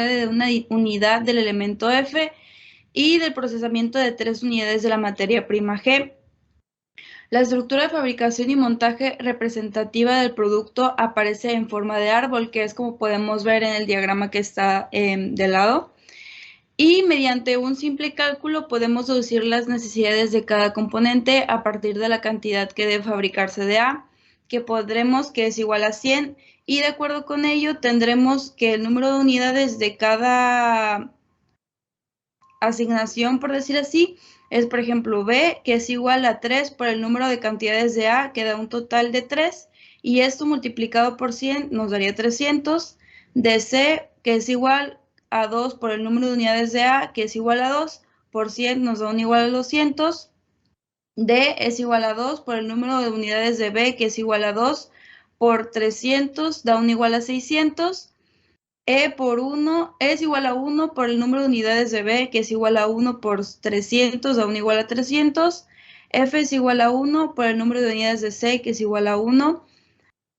de una unidad del elemento F y del procesamiento de 3 unidades de la materia prima G. La estructura de fabricación y montaje representativa del producto aparece en forma de árbol, que es como podemos ver en el diagrama que está de lado. Y mediante un simple cálculo podemos deducir las necesidades de cada componente a partir de la cantidad que debe fabricarse de A, que pondremos que es igual a 100, y de acuerdo con ello tendremos que el número de unidades de cada asignación, por decir así, es por ejemplo B, que es igual a 3 por el número de cantidades de A, que da un total de 3, y esto multiplicado por 100 nos daría 300, de C, que es igual a 2 por el número de unidades de A, que es igual a 2, por 100 nos da un igual a 200, D es igual a 2 por el número de unidades de B, que es igual a 2, por 300 da un igual a 600, E por 1 es igual a 1 por el número de unidades de B, que es igual a 1 por 300, da un igual a 300. F es igual a 1 por el número de unidades de C, que es igual a 1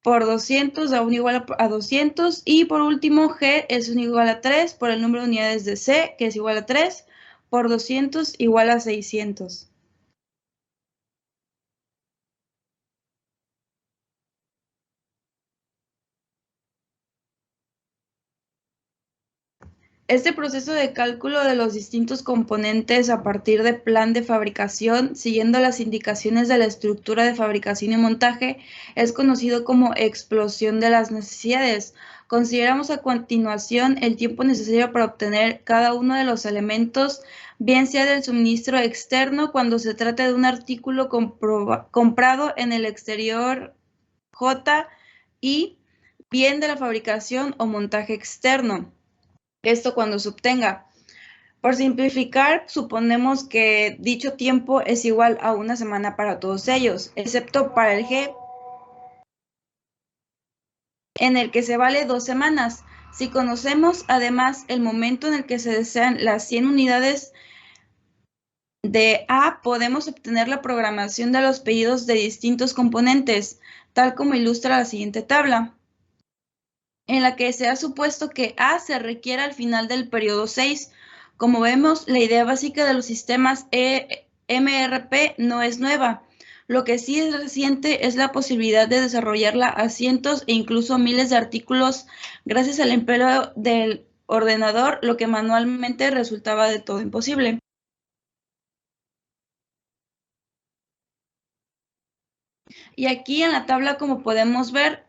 por 200, da un igual a 200. Y por último, G es un igual a 3 por el número de unidades de C, que es igual a 3, por 200 igual a 600. Este proceso de cálculo de los distintos componentes a partir de plan de fabricación, siguiendo las indicaciones de la estructura de fabricación y montaje, es conocido como explosión de las necesidades. Consideramos a continuación el tiempo necesario para obtener cada uno de los elementos, bien sea del suministro externo cuando se trata de un artículo comprado en el exterior J y bien de la fabricación o montaje externo. Esto cuando se obtenga. Por simplificar, suponemos que dicho tiempo es igual a una semana para todos ellos, excepto para el G, en el que se vale 2 semanas. Si conocemos además el momento en el que se desean las 100 unidades de A, podemos obtener la programación de los pedidos de distintos componentes, tal como ilustra la siguiente tabla, en la que se ha supuesto que A se requiere al final del periodo 6. Como vemos, la idea básica de los sistemas MRP no es nueva. Lo que sí es reciente es la posibilidad de desarrollarla a cientos e incluso miles de artículos gracias al empleo del ordenador, lo que manualmente resultaba de todo imposible. Y aquí en la tabla, como podemos ver,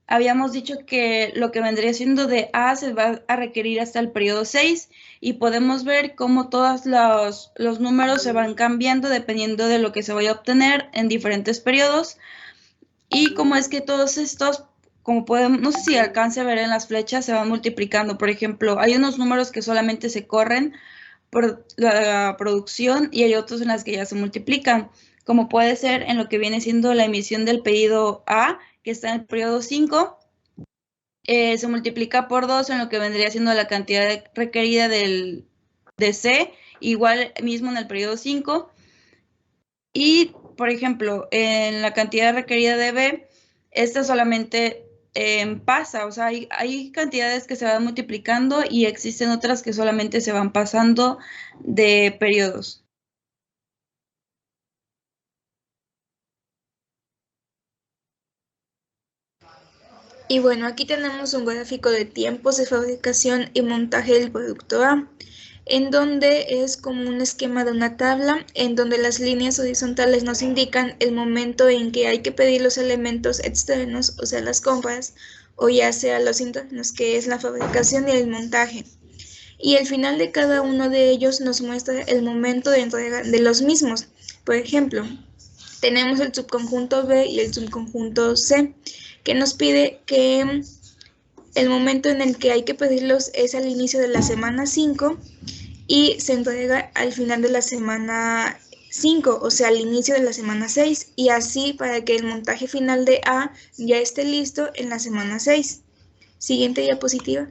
habíamos dicho que lo que vendría siendo de A se va a requerir hasta el periodo 6 y podemos ver cómo todos los números se van cambiando dependiendo de lo que se vaya a obtener en diferentes periodos y cómo es que todos estos, como podemos, no sé si alcance a ver en las flechas, se van multiplicando. Por ejemplo, hay unos números que solamente se corren por la producción y hay otros en las que ya se multiplican, como puede ser en lo que viene siendo la emisión del pedido A, que está en el periodo 5, se multiplica por 2 en lo que vendría siendo la cantidad requerida de C, igual mismo en el periodo 5. Y, por ejemplo, en la cantidad requerida de B, esta solamente pasa, o sea, hay cantidades que se van multiplicando y existen otras que solamente se van pasando de periodos. Y bueno, aquí tenemos un gráfico de tiempos de fabricación y montaje del producto A, en donde es como un esquema de una tabla, en donde las líneas horizontales nos indican el momento en que hay que pedir los elementos externos, o sea, las compras, o ya sea los internos, que es la fabricación y el montaje. Y el final de cada uno de ellos nos muestra el momento de entrega de los mismos. Por ejemplo, tenemos el subconjunto B y el subconjunto C, que nos pide que el momento en el que hay que pedirlos es al inicio de la semana 5 y se entrega al final de la semana 5, o sea, al inicio de la semana 6, y así para que el montaje final de A ya esté listo en la semana 6. Siguiente diapositiva.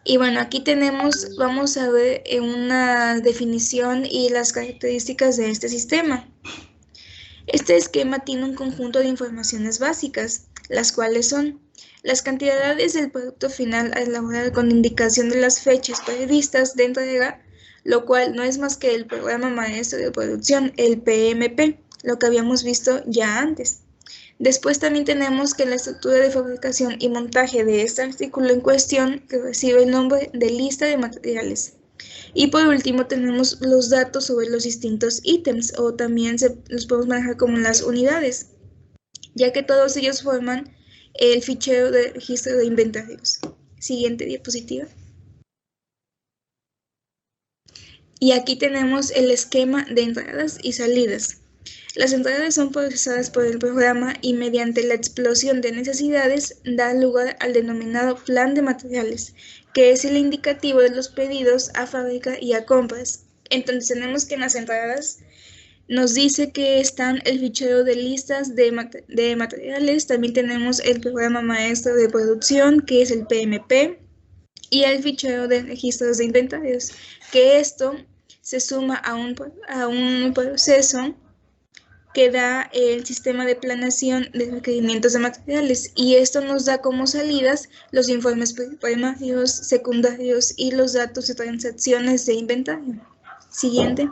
Y bueno, aquí tenemos, vamos a ver una definición y las características de este sistema. Este esquema tiene un conjunto de informaciones básicas, las cuales son Las cantidades del producto final a elaborar con indicación de las fechas previstas de entrega, lo cual no es más que el programa maestro de producción, el PMP, lo que habíamos visto ya antes. Después también tenemos que la estructura de fabricación y montaje de este artículo en cuestión, que recibe el nombre de lista de materiales. Y por último tenemos los datos sobre los distintos ítems, o también los podemos manejar como las unidades, ya que todos ellos forman el fichero de registro de inventarios. Siguiente diapositiva. Y aquí tenemos el esquema de entradas y salidas. Las entradas son procesadas por el programa y mediante la explosión de necesidades da lugar al denominado plan de materiales, que es el indicativo de los pedidos a fábrica y a compras. Entonces tenemos que en las entradas nos dice que están el fichero de listas de materiales, también tenemos el programa maestro de producción, que es el PMP, y el fichero de registros de inventarios, que esto se suma a un proceso que da el sistema de planeación de requerimientos de materiales, y esto nos da como salidas los informes primarios, secundarios y los datos de transacciones de inventario. Siguiente.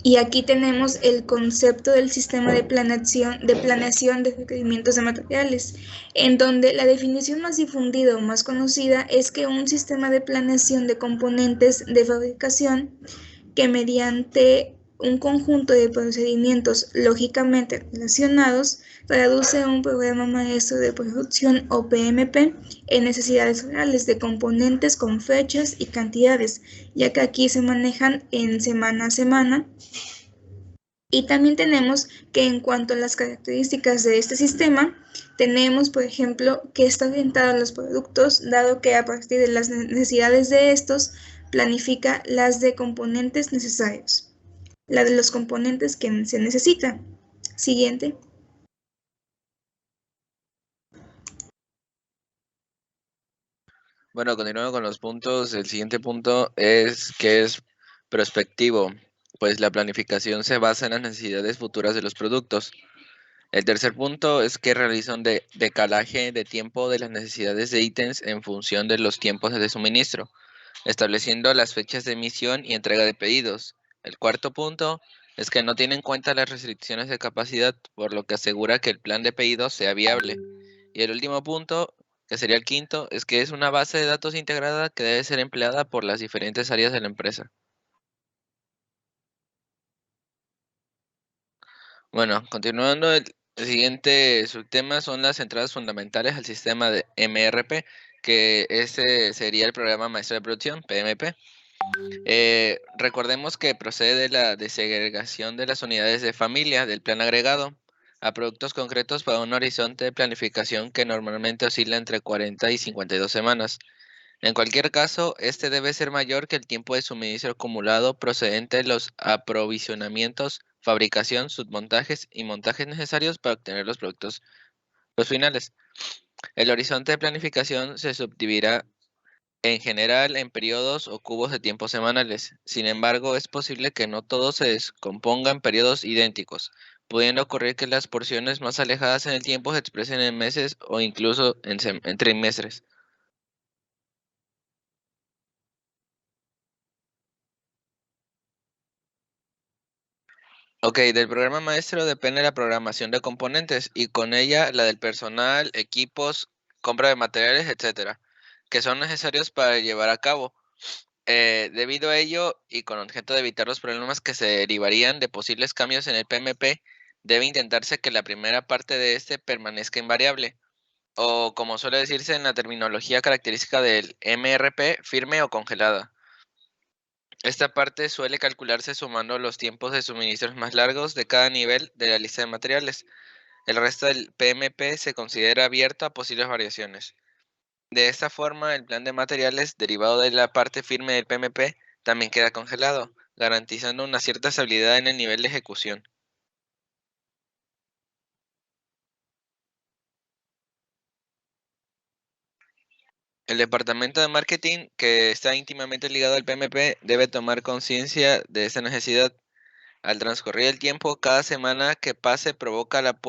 Y aquí tenemos el concepto del sistema de planeación de requerimientos de materiales, en donde la definición más difundida o más conocida es que un sistema de planeación de componentes de fabricación que mediante un conjunto de procedimientos lógicamente relacionados traduce un programa maestro de producción o PMP en necesidades reales de componentes con fechas y cantidades, ya que aquí se manejan en semana a semana. Y también tenemos que en cuanto a las características de este sistema, tenemos, por ejemplo, que está orientado a los productos, dado que a partir de las necesidades de estos, planifica las de componentes necesarios, la de los componentes que se necesitan. Siguiente. Bueno, continuando con los puntos, el siguiente punto es que es prospectivo, pues la planificación se basa en las necesidades futuras de los productos. El tercer punto es que realiza un decalaje de tiempo de las necesidades de ítems en función de los tiempos de suministro, estableciendo las fechas de emisión y entrega de pedidos. El cuarto punto es que no tiene en cuenta las restricciones de capacidad, por lo que asegura que el plan de pedidos sea viable. Y el último punto, que sería el quinto, es que es una base de datos integrada que debe ser empleada por las diferentes áreas de la empresa. Bueno, continuando, el siguiente subtema son las entradas fundamentales al sistema de MRP, que ese sería el programa maestro de producción, PMP. Recordemos que procede de la desegregación de las unidades de familia del plan agregado a productos concretos para un horizonte de planificación que normalmente oscila entre 40 y 52 semanas. En cualquier caso, este debe ser mayor que el tiempo de suministro acumulado procedente de los aprovisionamientos, fabricación, submontajes y montajes necesarios para obtener los productos los finales. El horizonte de planificación se subdividirá en general en periodos o cubos de tiempo semanales. Sin embargo, es posible que no todo se descomponga en periodos idénticos, pudiendo ocurrir que las porciones más alejadas en el tiempo se expresen en meses o incluso en trimestres. Ok, del programa maestro depende la programación de componentes y con ella la del personal, equipos, compra de materiales, etcétera, que son necesarios para llevar a cabo. Debido a ello y con objeto de evitar los problemas que se derivarían de posibles cambios en el PMP, debe intentarse que la primera parte de este permanezca invariable, o como suele decirse en la terminología característica del MRP, firme o congelada. Esta parte suele calcularse sumando los tiempos de suministros más largos de cada nivel de la lista de materiales. El resto del PMP se considera abierto a posibles variaciones. De esta forma, el plan de materiales derivado de la parte firme del PMP también queda congelado, garantizando una cierta estabilidad en el nivel de ejecución. El departamento de marketing, que está íntimamente ligado al PMP, debe tomar conciencia de esta necesidad. Al transcurrir el tiempo, cada semana que pase provoca la